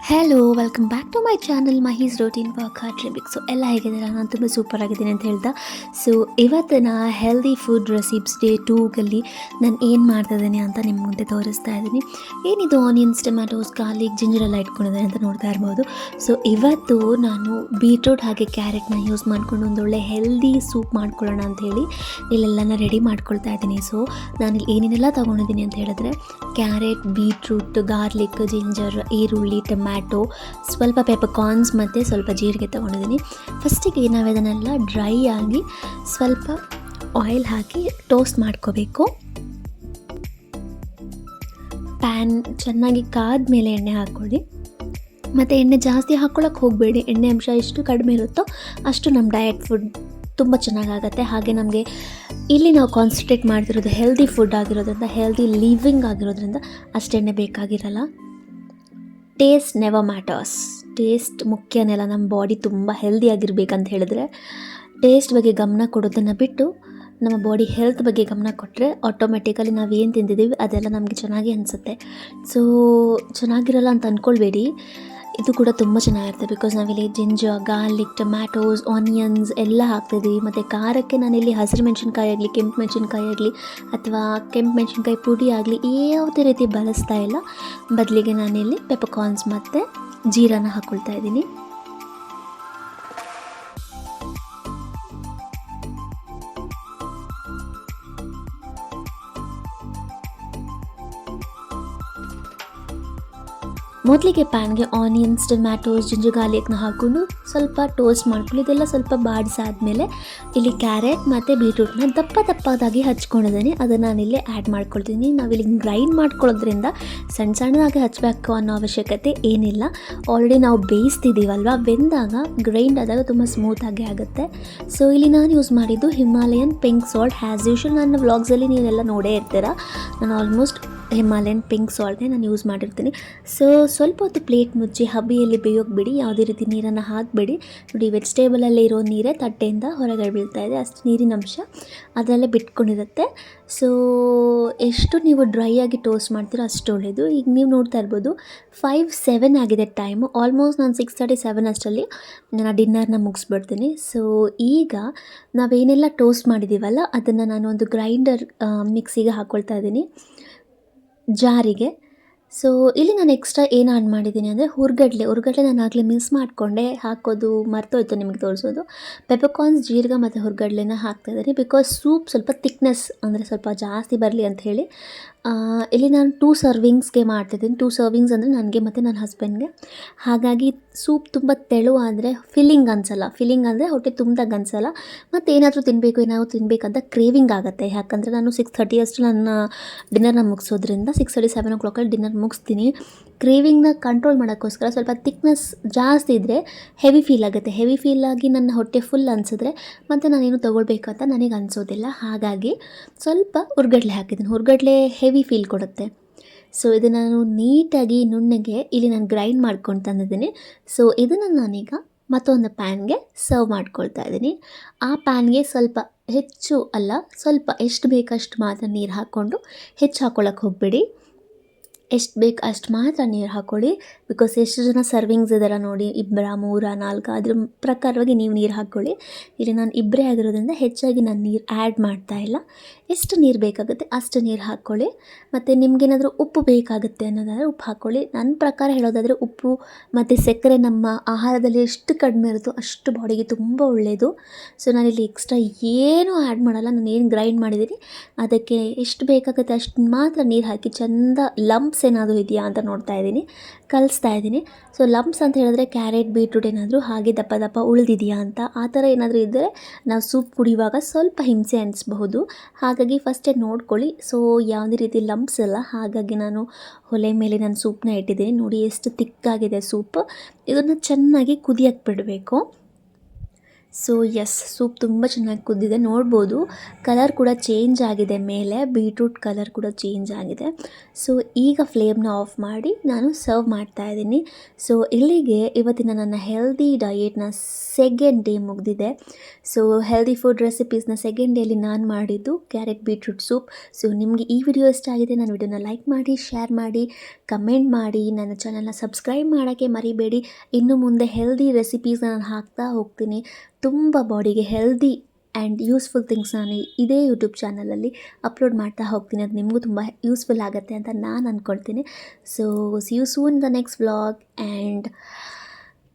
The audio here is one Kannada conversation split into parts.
Hello welcome back to my channel Mahi's routine work heart ಲಿಬಿಕ್. ಸೊ ಎಲ್ಲ ಹೇಗಿದ್ದೀರಾ? ನಾನು ತುಂಬ ಸೂಪರ್ ಆಗಿದ್ದೀನಿ ಅಂತ ಹೇಳ್ತಾ. ಸೊ ಇವತ್ತಿನ ಹೆಲ್ದಿ ಫುಡ್ ರೆಸಿಪ್ಸ್ ಡೇ 2ಗಲ್ಲಿ ನಾನು ಏನು ಮಾಡ್ತಾಯಿದ್ದೀನಿ ಅಂತ ನಿಮ್ಮ ಮುಂದೆ ತೋರಿಸ್ತಾ ಇದ್ದೀನಿ. ಏನಿದು ಆನಿಯನ್ಸ್, ಟೊಮ್ಯಾಟೋಸ್, ಗಾರ್ಲಿಕ್, ಜಿಂಜರ್ ಎಲ್ಲ ಇಟ್ಕೊಂಡಿದ್ದೀನಿ ಅಂತ ನೋಡ್ತಾ ಇರ್ಬೋದು. ಸೊ ಇವತ್ತು ನಾನು ಬೀಟ್ರೂಟ್ ಹಾಗೆ ಕ್ಯಾರೆಟ್ನ ಯೂಸ್ ಮಾಡಿಕೊಂಡು ಒಂದೊಳ್ಳೆ ಹೆಲ್ದಿ ಸೂಪ್ ಮಾಡ್ಕೊಳ್ಳೋಣ ಅಂಥೇಳಿ ಇಲ್ಲೆಲ್ಲನ ರೆಡಿ ಮಾಡ್ಕೊಳ್ತಾ ಇದ್ದೀನಿ. ಸೊ ನಾನಿಲ್ಲಿ ಏನೇನೆಲ್ಲ ತೊಗೊಂಡಿದ್ದೀನಿ ಅಂತ ಹೇಳಿದ್ರೆ ಕ್ಯಾರೆಟ್, ಬೀಟ್ರೂಟ್, ಗಾರ್ಲಿಕ್, ಜಿಂಜರ್, ಈರುಳ್ಳಿ, ಟೊಮ್ಯಾಟೊ, ಸ್ವಲ್ಪ ಪೆಪರ್ಕಾರ್ನ್ಸ್ ಮತ್ತು ಸ್ವಲ್ಪ ಜೀರಿಗೆ ತೊಗೊಂಡಿದ್ದೀನಿ. ಫಸ್ಟಿಗೆ ನಾವು ಇದನ್ನೆಲ್ಲ ಡ್ರೈ ಆಗಿ ಸ್ವಲ್ಪ ಆಯಿಲ್ ಹಾಕಿ ಟೋಸ್ಟ್ ಮಾಡ್ಕೋಬೇಕು. ಪ್ಯಾನ್ ಚೆನ್ನಾಗಿ ಕಾದ ಮೇಲೆ ಎಣ್ಣೆ ಹಾಕ್ಕೊಳ್ಳಿ. ಮತ್ತು ಎಣ್ಣೆ ಜಾಸ್ತಿ ಹಾಕ್ಕೊಳ್ಳೋಕೆ ಹೋಗಬೇಡಿ. ಎಣ್ಣೆ ಅಂಶ ಎಷ್ಟು ಕಡಿಮೆ ಇರುತ್ತೋ ಅಷ್ಟು ನಮ್ಮ ಡಯಟ್ ಫುಡ್ ತುಂಬ ಚೆನ್ನಾಗಾಗತ್ತೆ. ಹಾಗೆ ನಮಗೆ ಇಲ್ಲಿ ನಾವು ಕಾನ್ಸಂಟ್ರೇಟ್ ಮಾಡ್ತಿರೋದು ಹೆಲ್ದಿ ಫುಡ್ ಆಗಿರೋದ್ರಿಂದ, ಹೆಲ್ದಿ ಲಿವಿಂಗ್ ಆಗಿರೋದ್ರಿಂದ ಅಷ್ಟೆಣ್ಣೆ ಬೇಕಾಗಿರಲ್ಲ. Taste never matters. ಟೇಸ್ಟ್ ಮುಖ್ಯನೆಲ್ಲ. ನಮ್ಮ ಬಾಡಿ ತುಂಬ ಹೆಲ್ದಿಯಾಗಿರ್ಬೇಕಂತ ಹೇಳಿದ್ರೆ ಟೇಸ್ಟ್ ಬಗ್ಗೆ ಗಮನ ಕೊಡೋದನ್ನು ಬಿಟ್ಟು ನಮ್ಮ ಬಾಡಿ ಹೆಲ್ತ್ ಬಗ್ಗೆ ಗಮನ ಕೊಟ್ಟರೆ ಆಟೋಮೆಟಿಕಲಿ ನಾವು ಏನು ತಿಂದಿದ್ದೀವಿ ಅದೆಲ್ಲ ನಮಗೆ ಚೆನ್ನಾಗಿ ಅನಿಸುತ್ತೆ. ಸೊ ಚೆನ್ನಾಗಿರಲ್ಲ ಅಂತ ಅಂದ್ಕೊಳ್ಬೇಡಿ, ಇದು ಕೂಡ ತುಂಬ ಚೆನ್ನಾಗಿರುತ್ತೆ. ಬಿಕಾಸ್ ನಾವಿಲ್ಲಿ ಜಿಂಜರ್, ಗಾರ್ಲಿಕ್, ಟೊಮ್ಯಾಟೋಸ್, ಆನಿಯನ್ಸ್ ಎಲ್ಲ ಹಾಕ್ತಿದ್ದೀವಿ. ಮತ್ತು ಖಾರಕ್ಕೆ ನಾನಿಲ್ಲಿ ಹಸಿರು ಮೆಣಸಿನ್ಕಾಯಿ ಆಗಲಿ, ಕೆಂಪು ಮೆಣಸಿನ್ಕಾಯಿ ಆಗಲಿ ಅಥವಾ ಕೆಂಪು ಮೆಣಸಿನ್ಕಾಯಿ ಪುಡಿ ಆಗಲಿ ಯಾವುದೇ ರೀತಿ ಬಳಸ್ತಾ ಇಲ್ಲ. ಬದಲಿಗೆ ನಾನಿಲ್ಲಿ ಪೆಪರ್ಕಾರ್ನ್ಸ್ ಮತ್ತು ಜೀರಾನ ಹಾಕ್ಕೊಳ್ತಾ ಇದ್ದೀನಿ. ಮೊದಲಿಗೆ ಪ್ಯಾನ್ಗೆ ಆನಿಯನ್ಸ್, ಟೊಮ್ಯಾಟೋಸ್, ಜಿಂಜರ್, ಗಾರ್ಲಿಕ್ನ ಹಾಕ್ಕೊಂಡು ಸ್ವಲ್ಪ ಟೋಸ್ಟ್ ಮಾಡ್ಕೊಳ್ಳಿ. ಇದೆಲ್ಲ ಸ್ವಲ್ಪ ಬಾಡಿಸಾದ್ಮೇಲೆ ಇಲ್ಲಿ ಕ್ಯಾರೆಟ್ ಮತ್ತು ಬೀಟ್ರೂಟ್ನ ದಪ್ಪದಾಗಿ ಹಚ್ಕೊಂಡಿದ್ದೀನಿ. ಅದನ್ನು ನಾನಿಲ್ಲಿ ಆ್ಯಡ್ ಮಾಡ್ಕೊಳ್ತೀನಿ. ನಾವಿಲ್ಲಿ ಗ್ರೈಂಡ್ ಮಾಡ್ಕೊಳ್ಳೋದ್ರಿಂದ ಸಣ್ಣದಾಗಿ ಹಚ್ಚಬೇಕು ಅನ್ನೋ ಅವಶ್ಯಕತೆ ಏನಿಲ್ಲ. ಆಲ್ರೆಡಿ ನಾವು ಬೇಯಿಸ್ತಿದ್ದೀವಲ್ವ, ಬೆಂದಾಗ ಗ್ರೈಂಡ್ ಆದಾಗ ತುಂಬ ಸ್ಮೂತಾಗಿ ಆಗುತ್ತೆ. ಸೊ ಇಲ್ಲಿ ನಾನು ಯೂಸ್ ಮಾಡಿದ್ದು Himalayan pink salt. As usual ನನ್ನ ವ್ಲಾಗ್ಸಲ್ಲಿ ನೀವೆಲ್ಲ ನೋಡೇ ಇರ್ತೀರ. ನಾನು ಆಲ್ಮೋಸ್ಟ್ ಹಿಮಾಲಯನ್ ಪಿಂಕ್ ಸಾಲ್ಟ್ನೇ ನಾನು ಯೂಸ್ ಮಾಡಿರ್ತೀನಿ. ಸೊ ಸ್ವಲ್ಪ ಹೊತ್ತು ಪ್ಲೇಟ್ ಮುಚ್ಚಿ ಹಬೆಯಲ್ಲಿ ಬೇಯೋಕೆ ಬಿಡಿ. ಯಾವುದೇ ರೀತಿ ನೀರನ್ನು ಹಾಕಬೇಡಿ. ನೋಡಿ, ವೆಜಿಟೇಬಲಲ್ಲೇ ಇರೋ ನೀರೇ ತಟ್ಟೆಯಿಂದ ಹೊರಗಡೆ ಬೀಳ್ತಾ ಇದೆ. ಅಷ್ಟು ನೀರಿನ ಅಂಶ ಅದರಲ್ಲೇ ಬಿಟ್ಕೊಂಡಿರುತ್ತೆ. ಸೊ ಎಷ್ಟು ನೀವು ಡ್ರೈ ಆಗಿ ಟೋಸ್ಟ್ ಮಾಡ್ತೀರೋ ಅಷ್ಟು ಒಳ್ಳೆಯದು. ಈಗ ನೀವು ನೋಡ್ತಾ ಇರ್ಬೋದು 5-7 ಆಗಿದೆ ಟೈಮು. ಆಲ್ಮೋಸ್ಟ್ ನಾನು 6:37 ಅಷ್ಟರಲ್ಲಿ ನಾನು ಡಿನ್ನರ್ನ ಮುಗಿಸ್ಬಿಡ್ತೀನಿ. ಸೊ ಈಗ ನಾವೇನೆಲ್ಲ ಟೋಸ್ಟ್ ಮಾಡಿದ್ದೀವಲ್ಲ ಅದನ್ನು ನಾನು ಒಂದು ಗ್ರೈಂಡರ್ ಮಿಕ್ಸಿಗೆ ಹಾಕ್ಕೊಳ್ತಾ ಇದ್ದೀನಿ, ಜಾರಿಗೆ. ಸೊ ಇಲ್ಲಿ ನಾನು ಎಕ್ಸ್ಟ್ರಾ ಏನು ಆ್ಯಡ್ ಮಾಡಿದ್ದೀನಿ ಅಂದರೆ ಹುರ್ಗಡ್ಲೆ ನಾನು ಆಗಲೇ ಮಿಕ್ಸ್ ಮಾಡಿಕೊಂಡೆ, ಹಾಕೋದು ಮರ್ತೋಯ್ತು ನಿಮಗೆ ತೋರಿಸೋದು. ಪೆಪರ್ಕಾರ್ನ್ಸ್, ಜೀರಿಗೆ ಮತ್ತು ಹುರ್ಗಡ್ಲೆನ ಹಾಕ್ತಾಯಿದ್ದೀನಿ. ಬಿಕಾಸ್ ಸೂಪ್ ಸ್ವಲ್ಪ ಥಿಕ್ನೆಸ್ ಅಂದರೆ ಸ್ವಲ್ಪ ಜಾಸ್ತಿ ಬರಲಿ ಅಂತ ಹೇಳಿ ಇಲ್ಲಿ ನಾನು 2 ಸರ್ವಿಂಗ್ಸ್ಗೆ ಮಾಡ್ತಿದ್ದೀನಿ. 2 ಸರ್ವಿಂಗ್ಸ್ ಅಂದರೆ ನನಗೆ ಮತ್ತು ನನ್ನ ಹಸ್ಬೆಂಡ್ಗೆ. ಹಾಗಾಗಿ ಸೂಪ್ ತುಂಬ ತೆಳುವಾದರೆ ಫಿಲ್ಲಿಂಗ್ ಅನಿಸಲ್ಲ. ಫಿಲ್ಲಿಂಗ್ ಅಂದರೆ ಹೊಟ್ಟೆ ತುಂಬ್ದಾಗ ಅನಿಸಲ್ಲ. ಮತ್ತು ಏನಾದರೂ ತಿನ್ನಬೇಕಂತ ಕ್ರೇವಿಂಗ್ ಆಗುತ್ತೆ. ಯಾಕಂದರೆ ನಾನು 6:30 ಅಷ್ಟು ನನ್ನ ಡಿನ್ನರ್ನ ಮುಗಿಸೋದ್ರಿಂದ 6:37 o'clock ಡಿನ್ನರ್ ಮುಗಿಸ್ತೀನಿ. ಕ್ರೇವಿಂಗ್ನ ಕಂಟ್ರೋಲ್ ಮಾಡೋಕ್ಕೋಸ್ಕರ ಸ್ವಲ್ಪ ಥಿಕ್ನೆಸ್ ಜಾಸ್ತಿ ಇದ್ದರೆ ಹೆವಿ ಫೀಲ್ ಆಗುತ್ತೆ. ಹೆವಿ ಫೀಲ್ ಆಗಿ ನನ್ನ ಹೊಟ್ಟೆ ಫುಲ್ ಅನಿಸಿದ್ರೆ ಮತ್ತು ನಾನೇನು ತೊಗೊಳ್ಬೇಕಂತ ನನಗೆ ಅನಿಸೋದಿಲ್ಲ. ಹಾಗಾಗಿ ಸ್ವಲ್ಪ ಹುರ್ಗಡ್ಲೆ ಹಾಕಿದ್ದೀನಿ. ಹುರ್ಗಡ್ಲೆ ಹೆವಿ ಫೀಲ್ ಕೊಡುತ್ತೆ. ಸೊ ಇದನ್ನು ನಾನು ನೀಟಾಗಿ ನುಣ್ಣಗೆ ಇಲ್ಲಿ ನಾನು ಗ್ರೈಂಡ್ ಮಾಡ್ಕೊಂಡು ತಂದಿದ್ದೀನಿ. ಸೊ ಇದನ್ನು ನಾನೀಗ ಮತ್ತೊಂದು ಪ್ಯಾನ್ಗೆ ಸರ್ವ್ ಮಾಡ್ಕೊಳ್ತಾ ಇದ್ದೀನಿ. ಆ ಪ್ಯಾನ್ಗೆ ಸ್ವಲ್ಪ ಹೆಚ್ಚು ಅಲ್ಲ, ಸ್ವಲ್ಪ ಎಷ್ಟು ಬೇಕಷ್ಟು ಮಾತ್ರ ನೀರು ಹಾಕ್ಕೊಂಡು, ಹೆಚ್ಚು ಹಾಕ್ಕೊಳ್ಳೋಕೆ ಹೋಗಬೇಡಿ. ಎಷ್ಟು ಬೇಕು ಅಷ್ಟು ಮಾತ್ರ ನೀರು ಹಾಕ್ಕೊಳ್ಳಿ. ಬಿಕಾಸ್ ಎಷ್ಟು ಜನ ಸರ್ವಿಂಗ್ಸ್ ಇದ್ದಾರ ನೋಡಿ, 2, 3, 4 ಅದ್ರ ಪ್ರಕಾರವಾಗಿ ನೀವು ನೀರು ಹಾಕ್ಕೊಳ್ಳಿ. ಇಲ್ಲಿ ನಾನು ಇಬ್ಬರೇ ಆಗಿರೋದ್ರಿಂದ ಹೆಚ್ಚಾಗಿ ನಾನು ನೀರು ಆ್ಯಡ್ ಮಾಡ್ತಾ ಇಲ್ಲ. ಎಷ್ಟು ನೀರು ಬೇಕಾಗುತ್ತೆ ಅಷ್ಟು ನೀರು ಹಾಕ್ಕೊಳ್ಳಿ. ಮತ್ತು ನಿಮಗೇನಾದರೂ ಉಪ್ಪು ಬೇಕಾಗುತ್ತೆ ಅನ್ನೋದಾದರೆ ಉಪ್ಪು ಹಾಕ್ಕೊಳ್ಳಿ. ನನ್ನ ಪ್ರಕಾರ ಹೇಳೋದಾದರೆ ಉಪ್ಪು ಮತ್ತು ಸಕ್ಕರೆ ನಮ್ಮ ಆಹಾರದಲ್ಲಿ ಎಷ್ಟು ಕಡಿಮೆ ಇರುತ್ತೋ ಅಷ್ಟು ಬಾಡಿಗೆ ತುಂಬ ಒಳ್ಳೆಯದು. ಸೊ ನಾನಿಲ್ಲಿ ಎಕ್ಸ್ಟ್ರಾ ಏನೂ ಆ್ಯಡ್ ಮಾಡಲ್ಲ. ನಾನು ಏನು ಗ್ರೈಂಡ್ ಮಾಡಿದ್ದೀನಿ ಅದಕ್ಕೆ ಎಷ್ಟು ಬೇಕಾಗುತ್ತೆ ಅಷ್ಟು ಮಾತ್ರ ನೀರು ಹಾಕಿ ಚೆಂದ ಲಂಪ್ಸ್ ಏನಾದರೂ ಇದೆಯಾ ಅಂತ ನೋಡ್ತಾ ಇದ್ದೀನಿ, ಕಲಿಸ್ತಾ ಇದ್ದೀನಿ. ಸೊ ಲಂಪ್ಸ್ ಅಂತ ಹೇಳಿದ್ರೆ ಕ್ಯಾರೆಟ್, ಬೀಟ್ರೂಟ್ ಏನಾದರೂ ಹಾಗೆ ದಪ್ಪ ಉಳಿದಿದೆಯಾ ಅಂತ, ಆ ಥರ ಏನಾದರೂ ಇದ್ದರೆ ನಾವು ಸೂಪ್ ಕುಡಿಯುವಾಗ ಸ್ವಲ್ಪ ಹಿಂಸೆ ಅನಿಸ್ಬಹುದು. ಹಾಗಾಗಿ ಫಸ್ಟೇ ನೋಡ್ಕೊಳ್ಳಿ. ಸೊ ಯಾವುದೇ ರೀತಿ ಲಂಪ್ಸ್ ಇಲ್ಲ. ಹಾಗಾಗಿ ನಾನು ಒಲೆ ಮೇಲೆ ನಾನು ಸೂಪ್ನ ಇಟ್ಟಿದ್ದೀನಿ. ನೋಡಿ ಎಷ್ಟು ತಿಕ್ಕಾಗಿದೆ ಸೂಪ್. ಇದನ್ನು ಚೆನ್ನಾಗಿ ಕುದಿಯಕ್ಕೆ ಬಿಡಬೇಕು. ಸೊ ಎಸ್, ಸೂಪ್ ತುಂಬ ಚೆನ್ನಾಗಿ ಕುದ್ದಿದೆ, ನೋಡ್ಬೋದು ಕಲರ್ ಕೂಡ ಚೇಂಜ್ ಆಗಿದೆ, ಮೇಲೆ ಬೀಟ್ರೂಟ್ ಕಲರ್ ಕೂಡ ಚೇಂಜ್ ಆಗಿದೆ. ಸೊ ಈಗ ಫ್ಲೇಮ್ನ ಆಫ್ ಮಾಡಿ ನಾನು ಸರ್ವ್ ಮಾಡ್ತಾ ಇದ್ದೀನಿ. ಸೊ ಇಲ್ಲಿಗೆ ಇವತ್ತಿನ ನನ್ನ ಹೆಲ್ದಿ ಡಯೆಟ್ನ ಸೆಕೆಂಡ್ ಡೇ ಮುಗಿದಿದೆ. ಸೊ ಹೆಲ್ದಿ ಫುಡ್ ರೆಸಿಪೀಸ್ನ ಸೆಕೆಂಡ್ ಡೇಲಿ ನಾನು ಮಾಡಿದ್ದು ಕ್ಯಾರೆಟ್ ಬೀಟ್ರೂಟ್ ಸೂಪ್. ಸೊ ನಿಮಗೆ ಈ ವಿಡಿಯೋ ಇಷ್ಟ ಆಗಿದೆ, ನನ್ನ ವಿಡಿಯೋನ ಲೈಕ್ ಮಾಡಿ, ಶೇರ್ ಮಾಡಿ, ಕಮೆಂಟ್ ಮಾಡಿ, ನನ್ನ ಚಾನಲ್ನ ಸಬ್ಸ್ಕ್ರೈಬ್ ಮಾಡೋಕ್ಕೆ ಮರಿಬೇಡಿ. ಇನ್ನು ಮುಂದೆ ಹೆಲ್ದಿ ರೆಸಿಪೀಸ್ನ ನಾನು ಹಾಕ್ತಾ ಹೋಗ್ತೀನಿ. ತುಂಬ ಬಾಡಿಗೆ ಹೆಲ್ದಿ ಆ್ಯಂಡ್ ಯೂಸ್ಫುಲ್ ಥಿಂಗ್ಸ್ ನಾನು ಇದೇ ಯೂಟ್ಯೂಬ್ ಚಾನಲಲ್ಲಿ ಅಪ್ಲೋಡ್ ಮಾಡ್ತಾ ಹೋಗ್ತೀನಿ. ಅದು ನಿಮಗೂ ತುಂಬ ಯೂಸ್ಫುಲ್ ಆಗುತ್ತೆ ಅಂತ ನಾನು ಅಂದ್ಕೊಳ್ತೀನಿ. So see you soon the next vlog. And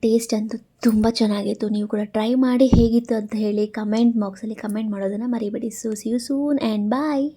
taste ಅಂತೂ ತುಂಬ ಚೆನ್ನಾಗಿತ್ತು. ನೀವು ಕೂಡ ಟ್ರೈ ಮಾಡಿ ಹೇಗಿತ್ತು ಅಂತ ಹೇಳಿ ಕಮೆಂಟ್ ಬಾಕ್ಸಲ್ಲಿ ಕಮೆಂಟ್ ಮಾಡೋದನ್ನು ಮರಿಬೇಡಿ. So see you soon and bye.